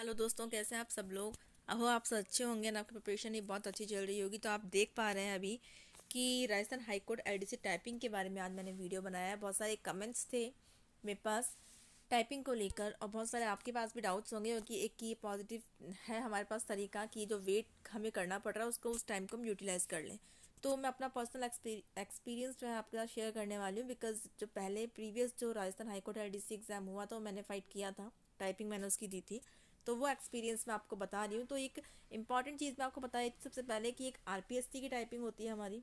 Hello दोस्तों, कैसे हैं आप सब लोग। अहो आप सब अच्छे होंगे ना। आपकी प्रिपरेशन ही बहुत अच्छी चल रही होगी। तो आप देख पा रहे हैं अभी कि Rajasthan high court LDC typing के बारे में आज मैंने वीडियो बनाया है। बहुत सारे कमेंट्स थे मेरे पास टाइपिंग को लेकर, और बहुत सारे आपके पास भी डाउट्स होंगे कि एक की पॉजिटिव है हमारे पास तरीका कि जो वेट हमें करना पड़ रहा है उसको उस टाइम को हम यूटिलाइज़ कर लें। तो मैं अपना पर्सनल एक्सपीरियंस जो है आपके साथ शेयर करने वाली हूँ, बिकॉज जो पहले प्रीवियस जो Rajasthan high court LDC exam हुआ था वो मैंने फ़ाइट किया था, टाइपिंग मैंने उसकी दी थी। तो वो एक्सपीरियंस मैं आपको बता रही हूँ। तो एक इम्पॉर्टेंट चीज़ मैं आपको बताई थी सबसे पहले कि एक आरपीएससी की टाइपिंग होती है हमारी,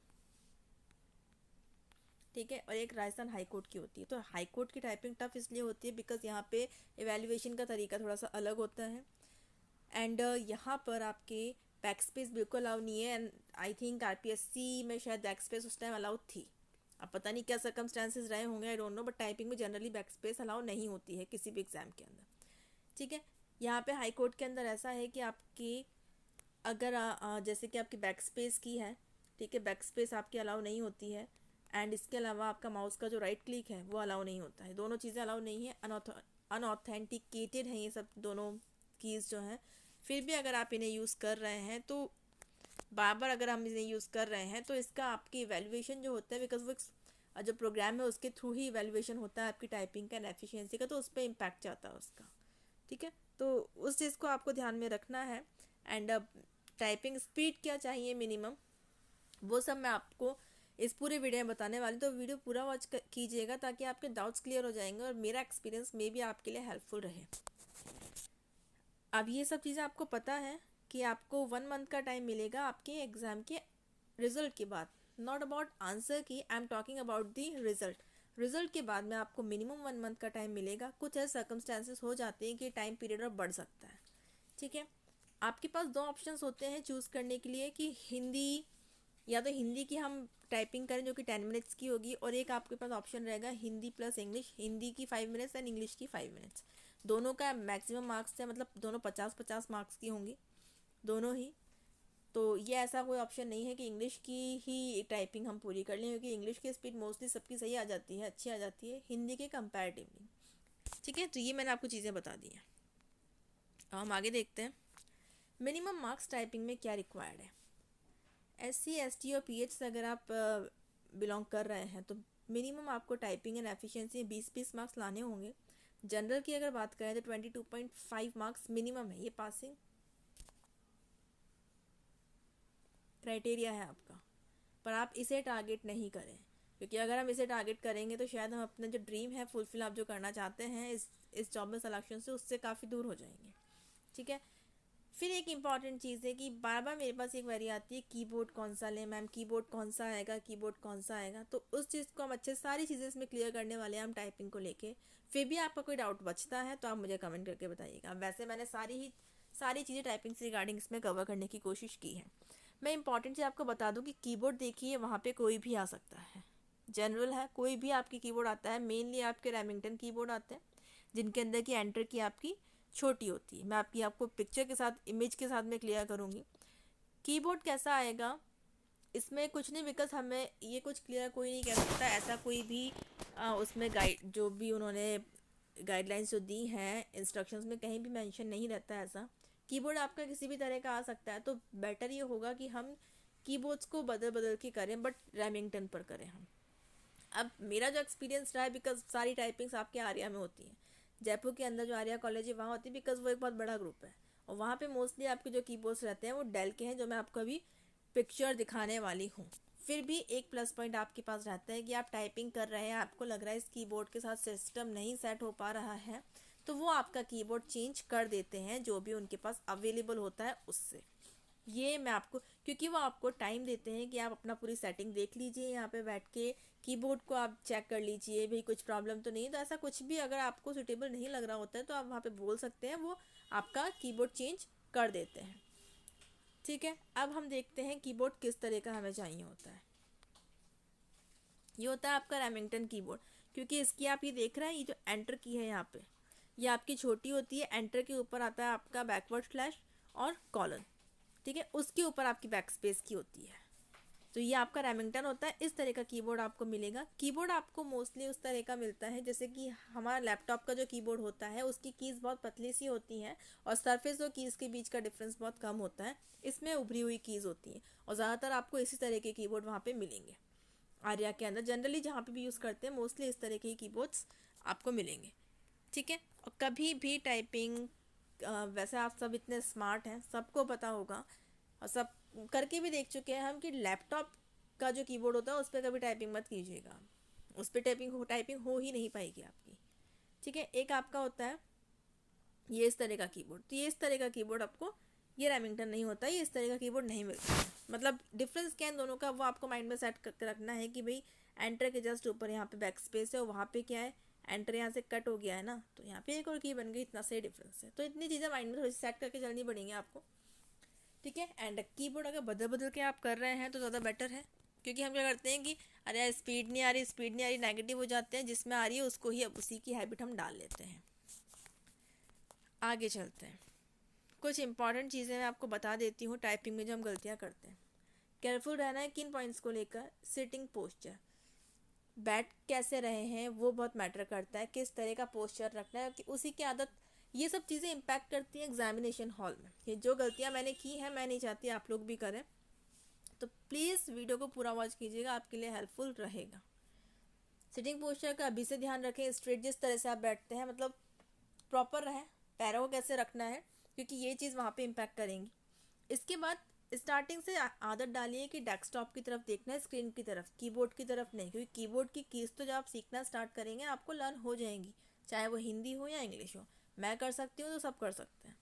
ठीक है, और एक राजस्थान हाई कोर्ट की होती है। तो हाई कोर्ट की टाइपिंग टफ इसलिए होती है बिकॉज यहाँ पे एवेल्युएशन का तरीका थोड़ा सा अलग होता है। एंड यहाँ पर आपके बैक स्पेस बिल्कुल अलाउ नहीं है। एंड आई थिंक आरपीएससी में शायद बैक स्पेस उस टाइम अलाउड थी। अब पता नहीं क्या सर्कमस्टांसेस रहे होंगे, I don't know, but typing में जनरली बैक स्पेस अलाउ नहीं होती है किसी भी एग्जाम के अंदर, ठीक है। यहाँ पे हाई कोर्ट के अंदर ऐसा है कि आपकी अगर जैसे कि आपकी बैक स्पेस की है, ठीक है, बैक स्पेस आपकी अलाउ नहीं होती है। एंड इसके अलावा आपका माउस का जो राइट क्लिक है वो अलाउ नहीं होता है। दोनों चीज़ें अलाउ नहीं है, अनऑथेंटिकेटेड हैं ये सब दोनों कीज़ जो हैं। फिर भी अगर आप इन्हें यूज़ कर रहे हैं तो बार बार अगर हम इन्हें यूज़ कर रहे हैं तो इसका आपकी इवेल्युएशन जो होता है, बिकॉज वो जो प्रोग्राम है उसके थ्रू ही इवेल्युएशन होता है आपकी टाइपिंग का एंड एफिशिएंसी का, तो उस पर इम्पैक्ट जाता है उसका, ठीक है। तो उस चीज़ को आपको ध्यान में रखना है। एंड अब टाइपिंग स्पीड क्या चाहिए मिनिमम, वो सब मैं आपको इस पूरे वीडियो में बताने वाली। तो वीडियो पूरा वॉच कीजिएगा ताकि आपके डाउट्स क्लियर हो जाएंगे और मेरा एक्सपीरियंस में भी आपके लिए हेल्पफुल रहे। अब ये सब चीज़ें आपको पता है कि आपको 1 मंथ का टाइम मिलेगा आपके एग्ज़ाम के रिजल्ट के बाद। नॉट अबाउट आंसर की, I am talking about the result. Result के बाद में आपको मिनिमम 1 मंथ का टाइम मिलेगा। कुछ ऐसे सर्कमस्टांसेस हो जाते हैं कि टाइम पीरियड और बढ़ सकता है, ठीक है। आपके पास दो ऑप्शंस होते हैं चूज़ करने के लिए कि हिंदी, या तो हिंदी की हम टाइपिंग करें जो कि 10 मिनट्स की होगी, और एक आपके पास ऑप्शन रहेगा हिंदी प्लस इंग्लिश, हिंदी की 5 मिनट्स एंड इंग्लिश की 5 मिनट्स। दोनों का मैक्सिमम मार्क्स है, मतलब दोनों 50-50 मार्क्स की होंगी दोनों ही। तो ये ऐसा कोई ऑप्शन नहीं है कि इंग्लिश की ही टाइपिंग हम पूरी कर लें, क्योंकि इंग्लिश की स्पीड मोस्टली सबकी सही आ जाती है, अच्छी आ जाती है हिंदी के कंपैरेटिवली, ठीक है। तो ये मैंने आपको चीज़ें बता दी हैं। अब हम आगे देखते हैं मिनिमम मार्क्स टाइपिंग में क्या रिक्वायर्ड है। SC ST और PH से अगर आप बिलोंग कर रहे हैं तो मिनिमम आपको टाइपिंग एंड एफिशिएंसी 20-20 मार्क्स लाने होंगे। जनरल की अगर बात करें तो 22.5 मार्क्स मिनिमम है, ये पासिंग क्राइटेरिया है आपका। पर आप इसे टारगेट नहीं करें, क्योंकि अगर हम इसे टारगेट करेंगे तो शायद हम अपना जो ड्रीम है फुलफिल, आप जो करना चाहते हैं इस जॉब में सिलेक्शन से, उससे काफ़ी दूर हो जाएंगे, ठीक है। फिर एक इम्पॉर्टेंट चीज़ है कि बार बार मेरे पास एक क्वेरी आती है कीबोर्ड कौन सा लें मैम, कीबोर्ड कौन सा आएगा, कीबोर्ड कौन सा आएगा। तो उस चीज़ को हम अच्छे सारी चीज़ें इसमें क्लियर करने वाले हैं हम टाइपिंग को लेके। फिर भी आपका कोई डाउट बचता है तो आप मुझे कमेंट करके बताइएगा। वैसे मैंने सारी चीज़ें टाइपिंग से रिगार्डिंग इसमें कवर करने की कोशिश की है। मैं इंपॉर्टेंट चीज़ आपको बता दूं कि कीबोर्ड देखिए वहाँ पे कोई भी आ सकता है, जनरल है, कोई भी आपकी कीबोर्ड आता है। मेनली आपके रेमिंगटन कीबोर्ड आते हैं जिनके अंदर की एंटर की आपकी छोटी होती है। मैं आपको पिक्चर के साथ, इमेज के साथ में क्लियर करूँगी कीबोर्ड कैसा आएगा। इसमें कुछ नहीं, बिकॉज हमें ये कुछ क्लियर कोई नहीं कह सकता, ऐसा कोई भी उसमें गाइड जो भी उन्होंने गाइडलाइंस जो दी हैं इंस्ट्रक्शंस में कहीं भी मेंशन नहीं रहता है ऐसा। कीबोर्ड आपका किसी भी तरह का आ सकता है, तो बेटर ये होगा कि हम कीबोर्ड्स को बदल बदल के करें, बट रेमिंगटन पर करें हम। अब मेरा जो एक्सपीरियंस रहा है, बिकॉज सारी टाइपिंग्स आपके आर्या में होती हैं, जयपुर के अंदर जो आर्या कॉलेज है वहाँ होती है, बिकॉज वो एक बहुत बड़ा ग्रुप है। और वहाँ पे मोस्टली आपके जो कीबोर्ड्स रहते हैं वो डेल के हैं, जो मैं आपको अभी पिक्चर दिखाने वाली हूँ। फिर भी एक प्लस पॉइंट आपके पास रहता है कि आप टाइपिंग कर रहे हैं, आपको लग रहा है इस कीबोर्ड के साथ सिस्टम नहीं सेट हो पा रहा है, तो वो आपका कीबोर्ड चेंज कर देते हैं जो भी उनके पास अवेलेबल होता है उससे। ये मैं आपको, क्योंकि वो आपको टाइम देते हैं कि आप अपना पूरी सेटिंग देख लीजिए, यहाँ पे बैठ के कीबोर्ड को आप चेक कर लीजिए भाई कुछ प्रॉब्लम तो नहीं। तो ऐसा कुछ भी अगर आपको सूटेबल नहीं लग रहा होता है तो आप वहाँ पे बोल सकते हैं, वो आपका कीबोर्ड चेंज कर देते हैं, ठीक है। अब हम देखते हैं कीबोर्ड किस तरह का हमें चाहिए होता है। ये होता है आपका रेमिंगटन कीबोर्ड, क्योंकि इसकी आप ये देख रहे हैं, ये जो एंटर की है यहाँ पे, ये आपकी छोटी होती है। एंटर के ऊपर आता है आपका बैकवर्ड स्लैश और कॉलन, ठीक है, उसके ऊपर आपकी बैक स्पेस की होती है। तो ये आपका रेमिंगटन होता है। इस तरह का कीबोर्ड आपको मिलेगा। कीबोर्ड आपको मोस्टली उस तरह का मिलता है जैसे कि हमारा लैपटॉप का जो कीबोर्ड होता है उसकी कीज़ बहुत पतली सी होती हैं और सरफेस और कीज़ के बीच का डिफरेंस बहुत कम होता है। इसमें उभरी हुई कीज़ होती हैं और ज़्यादातर आपको इसी तरह के कीबोर्ड वहाँ पे मिलेंगे। आर्या के अंदर जनरली जहाँ पे भी यूज़ करते हैं मोस्टली इस तरह के ही कीबोर्ड्स आपको मिलेंगे। ठीक है। और कभी भी टाइपिंग, वैसे आप सब इतने स्मार्ट हैं, सबको पता होगा और सब करके भी देख चुके हैं हम कि लैपटॉप का जो कीबोर्ड होता है उस पर कभी टाइपिंग मत कीजिएगा। उस पर टाइपिंग हो ही नहीं पाएगी आपकी। ठीक है। एक आपका होता है ये इस तरह का कीबोर्ड, तो ये इस तरह का कीबोर्ड आपको, ये रेमिंगटन नहीं होता, ये इस तरह का कीबोर्ड नहीं मिलता है। मतलब डिफरेंस क्या है दोनों का वो आपको माइंड में सेट करके रखना है कि भाई एंटर के जस्ट ऊपर यहाँ पे बैक स्पेस है और वहाँ पे क्या है, एंटर यहाँ से कट हो गया है ना, तो यहाँ पे एक और की बन गई, इतना सही डिफरेंस है। तो इतनी चीज़ें माइंड में थोड़ी सेट करके चलनी पड़ेंगी आपको। ठीक है। एंड कीबोर्ड अगर बदल बदल के आप कर रहे हैं तो ज़्यादा बेटर है, क्योंकि हम क्या करते हैं कि अरे यार स्पीड नहीं आ रही, स्पीड नहीं आ रही, नेगेटिव हो जाते हैं, जिसमें आ रही है उसको ही अब उसी की हैबिट हम डाल लेते हैं। आगे चलते हैं। कुछ इंपॉर्टेंट चीज़ें मैं आपको बता देती हूँ टाइपिंग में जो हम गलतियाँ करते हैं। केयरफुल रहना है किन पॉइंट्स को लेकर। सिटिंग पोस्चर, बैठ कैसे रहे हैं वो बहुत मैटर करता है, किस तरह का पोस्चर रखना है कि उसी की आदत, ये सब चीज़ें इम्पैक्ट करती हैं एग्जामिनेशन हॉल में। ये जो गलतियाँ मैंने की हैं मैं नहीं चाहती आप लोग भी करें, तो प्लीज़ वीडियो को पूरा वॉच कीजिएगा, आपके लिए हेल्पफुल रहेगा। सिटिंग पोस्चर का अभी से ध्यान रखें। स्ट्रेट जिस तरह से आप बैठते हैं मतलब प्रॉपर रहें। पैरों को कैसे रखना है, क्योंकि ये चीज़ वहाँ पे इम्पैक्ट करेंगी। इसके बाद स्टार्टिंग से आदत डालिए कि डेस्कटॉप की तरफ देखना है, स्क्रीन की तरफ, कीबोर्ड की तरफ नहीं, क्योंकि कीबोर्ड की कीज़ तो जब आप सीखना स्टार्ट करेंगे आपको लर्न हो जाएंगी, चाहे वो हिंदी हो या इंग्लिश हो। मैं कर सकती हूँ तो सब कर सकते हैं।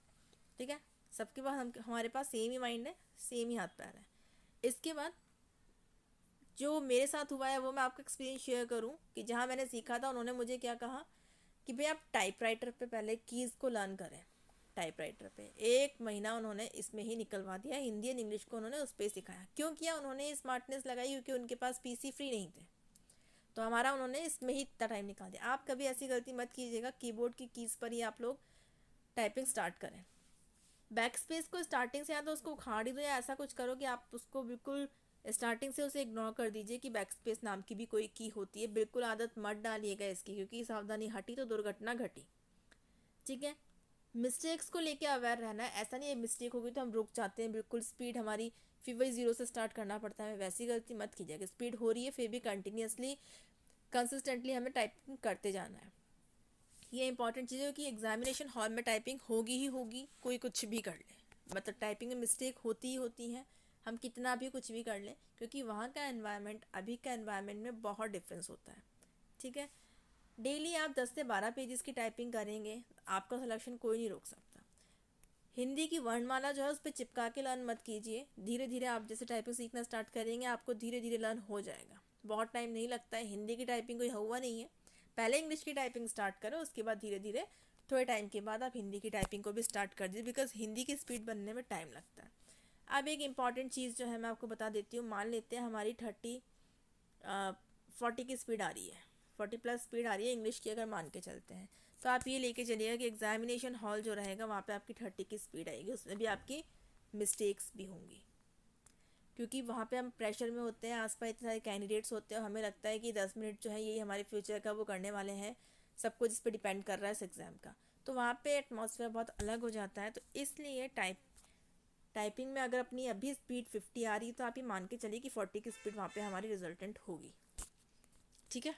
ठीक है। सबके पास हमारे पास सेम ही माइंड है, सेम ही हाथ पैर है। इसके बाद जो मेरे साथ हुआ है वो मैं आपका एक्सपीरियंस शेयर करूँ कि जहाँ मैंने सीखा था उन्होंने मुझे क्या कहा कि भाई आप टाइपराइटर पे पहले कीज़ को लर्न करें। टाइपराइटर पे 1 महीना उन्होंने इसमें ही निकलवा दिया, हिंदी एंड इंग्लिश को उन्होंने उस पर सिखाया। क्यों किया उन्होंने स्मार्टनेस लगाई, क्योंकि उनके पास पीसी फ्री नहीं थे, तो हमारा उन्होंने इसमें ही इतना टाइम निकाल दिया। आप कभी ऐसी गलती मत कीजिएगा, कीबोर्ड की कीज़ पर ही आप लोग टाइपिंग स्टार्ट करें। बैक स्पेस को स्टार्टिंग से या तो उसको उखाड़ ही दो या ऐसा कुछ करो कि आप उसको बिल्कुल स्टार्टिंग से उसे इग्नोर कर दीजिए कि बैक स्पेस नाम की भी कोई की होती है। बिल्कुल आदत मत डालिएगा इसकी, क्योंकि सावधानी हटी तो दुर्घटना घटी। ठीक है। मिस्टेक्स को लेके अवेयर रहना है। ऐसा नहीं है मिस्टेक होगी तो हम रुक जाते हैं, बिल्कुल स्पीड हमारी फिर वही 0 से स्टार्ट करना पड़ता है, वैसी गलती मत कीजिएगा। स्पीड हो रही है फिर भी कंटिन्यूसली कंसिस्टेंटली हमें टाइपिंग करते जाना है। ये इंपॉर्टेंट चीज़ है कि एग्जामिनेशन हॉल में टाइपिंग होगी ही होगी, कोई कुछ भी कर ले, मतलब टाइपिंग में मिस्टेक होती ही होती है, हम कितना भी कुछ भी कर लें, क्योंकि वहाँ का एनवायरनमेंट अभी का एनवायरनमेंट में बहुत डिफरेंस होता है। ठीक है। डेली आप 10 से 12 पेजेस की टाइपिंग करेंगे, आपका सिलेक्शन कोई नहीं रोक सकता। हिंदी की वर्णमाला जो है उस पर चिपका के लर्न मत कीजिए। धीरे धीरे आप जैसे टाइपिंग सीखना स्टार्ट करेंगे आपको धीरे धीरे लर्न हो जाएगा, बहुत टाइम नहीं लगता है। हिंदी की टाइपिंग कोई हुआ नहीं है, पहले इंग्लिश की टाइपिंग स्टार्ट करो, उसके बाद धीरे धीरे थोड़े टाइम के बाद आप हिंदी की टाइपिंग को भी स्टार्ट कर दीजिए, बिकॉज हिंदी की स्पीड बनने में टाइम लगता है। अब एक इम्पॉर्टेंट चीज़ जो है मैं आपको बता देती हूँ। मान लेते हैं हमारी 40 की स्पीड आ रही है, 40+ स्पीड आ रही है इंग्लिश की, अगर मान के चलते हैं, तो आप ये लेके चलिएगा कि एग्जामिनेशन हॉल जो रहेगा वहाँ पे आपकी 30 की स्पीड आएगी, उसमें भी आपकी मिस्टेक्स भी होंगी, क्योंकि वहाँ पे हम प्रेशर में होते हैं, आसपास इतने सारे कैंडिडेट्स होते हैं और हमें लगता है कि 10 मिनट जो है यही हमारे फ्यूचर का वो करने वाले हैं, सब कुछ इस पर डिपेंड कर रहा है इस एग्ज़ाम का, तो वहाँ पे एटमॉस्फेयर बहुत अलग हो जाता है। तो इसलिए टाइपिंग में अगर अपनी अभी स्पीड 50 आ रही तो आप ये मान के चलिए कि 40 की स्पीड वहाँ पे हमारी रिजल्टेंट होगी। ठीक है।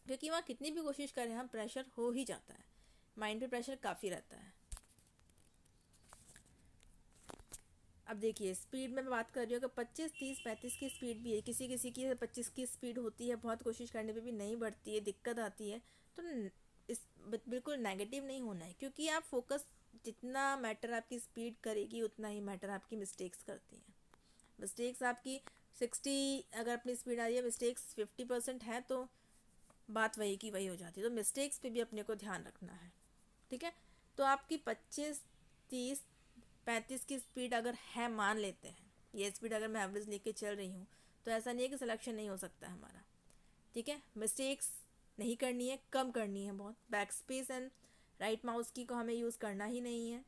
क्योंकि वहाँ कितनी भी कोशिश करें हम, प्रेशर हो ही जाता है, माइंड पे प्रेशर काफ़ी रहता है। अब देखिए स्पीड में मैं बात कर रही हूँ कि 25, 30, 35 की स्पीड भी है, किसी किसी की 25 की स्पीड होती है, बहुत कोशिश करने पे भी नहीं बढ़ती है, दिक्कत आती है। तो इस बिल्कुल नेगेटिव नहीं होना है, क्योंकि आप फोकस, जितना मैटर आपकी स्पीड करेगी उतना ही मैटर आपकी मिस्टेक्स करती हैं। मिस्टेक्स आपकी 60 अगर अपनी स्पीड आ रही है, मिस्टेक्स 50% है तो बात वही की वही हो जाती है। तो मिस्टेक्स पे भी अपने को ध्यान रखना है। ठीक है। तो आपकी 25, 30, 35 की स्पीड अगर है, मान लेते हैं ये स्पीड अगर मैं एवरेज लेके चल रही हूँ, तो ऐसा नहीं है कि सिलेक्शन नहीं हो सकता है हमारा। ठीक है। मिस्टेक्स नहीं करनी है, कम करनी है बहुत। Back space and right mouse की को हमें यूज़ करना ही नहीं है।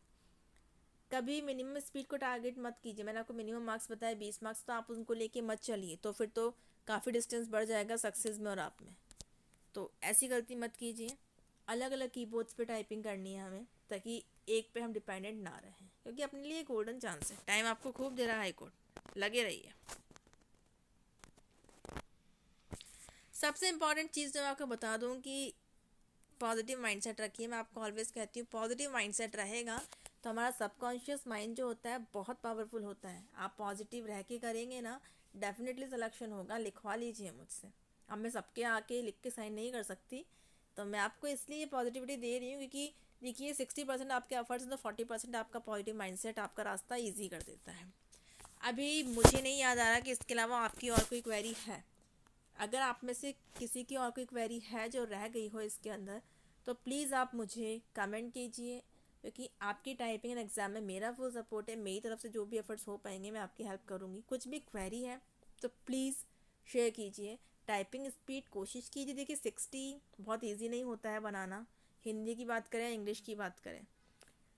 कभी मिनिमम स्पीड को टारगेट मत कीजिए। मैंने आपको मिनिमम मार्क्स बताया 20 मार्क्स, तो आप उनको लेके मत चलिए, तो फिर तो काफ़ी डिस्टेंस बढ़ जाएगा सक्सेस में और आप में। तो ऐसी गलती मत कीजिए। अलग अलग कीबोर्ड्स पे टाइपिंग करनी है हमें, ताकि एक पे हम डिपेंडेंट ना रहें, क्योंकि अपने लिए गोल्डन चांस है। टाइम आपको खूब दे रहा है हाई कोर्ट, लगे रहिए। सबसे इम्पॉर्टेंट चीज़ जो मैं आपको बता दूं कि पॉजिटिव माइंडसेट रखिए। मैं आपको ऑलवेज कहती हूँ पॉजिटिव माइंडसेट रहेगा तो हमारा सबकॉन्शियस माइंड जो होता है बहुत पावरफुल होता है। आप पॉजिटिव रह के करेंगे ना, डेफिनेटली सिलेक्शन होगा। लिखवा लीजिए मुझसे। अब मैं सबके आके लिख के साइन नहीं कर सकती, तो मैं आपको इसलिए पॉजिटिविटी दे रही हूँ क्योंकि देखिए 60% आपके एफर्ट्स तो 40% आपका पॉजिटिव माइंडसेट आपका रास्ता ईजी कर देता है। अभी मुझे नहीं याद आ रहा कि इसके अलावा आपकी और कोई क्वेरी है। अगर आप में से किसी की और कोई क्वेरी है जो रह गई हो इसके अंदर, तो प्लीज़ आप मुझे कमेंट कीजिए, क्योंकि आपकी टाइपिंग एंड एग्ज़ाम में मेरा फुल सपोर्ट है। मेरी तरफ से जो भी एफर्ट्स हो पाएंगे मैं आपकी हेल्प करूँगी। कुछ भी क्वेरी है तो प्लीज़ शेयर कीजिए। टाइपिंग स्पीड कोशिश कीजिए, देखिए 60 बहुत ईजी नहीं होता है बनाना। हिंदी की बात करें, इंग्लिश की बात करें,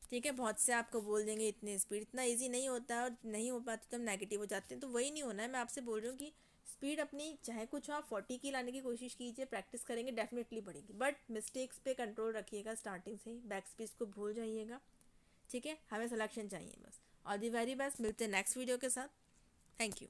ठीक है, बहुत से आपको बोल देंगे इतनी स्पीड, इतना इजी नहीं होता है, और नहीं हो पाती तो हम नेगेटिव हो जाते हैं। तो वही नहीं होना है। मैं आपसे बोल रही हूँ कि स्पीड अपनी चाहे कुछ आप 40 की लाने की कोशिश कीजिए, प्रैक्टिस करेंगे डेफिनेटली बढ़ेगी, बट मिस्टेक्स पे कंट्रोल रखिएगा स्टार्टिंग से ही, बैक स्पेस को भूल जाइएगा, ठीक है। हमें सिलेक्शन चाहिए बस। All the very best. मिलते हैं नेक्स्ट वीडियो के साथ। Thank you.